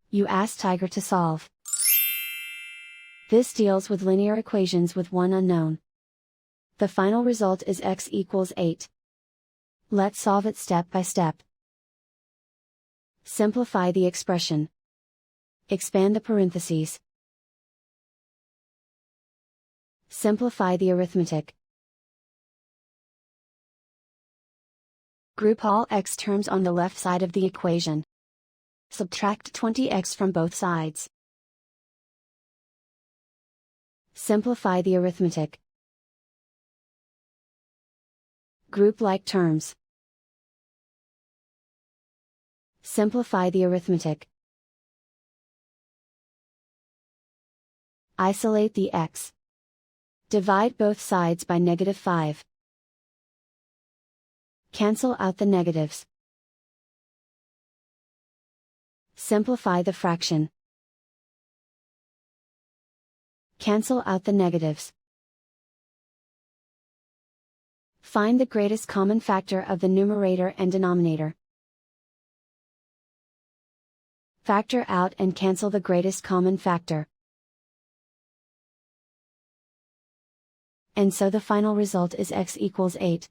You ask Tiger to solve. This deals with linear equations with one unknown. The final result is x equals 8. Let's solve it step by step. Simplify the expression. Expand the parentheses. Simplify the arithmetic. Group all x terms on the left side of the equation. Subtract 20x from both sides. Simplify the arithmetic. Group like terms. Simplify the arithmetic. Isolate the x. Divide both sides by -5. Cancel out the negatives. Simplify the fraction. Cancel out the negatives. Find the greatest common factor of the numerator and denominator. Factor out and cancel the greatest common factor. And so the final result is x equals 8.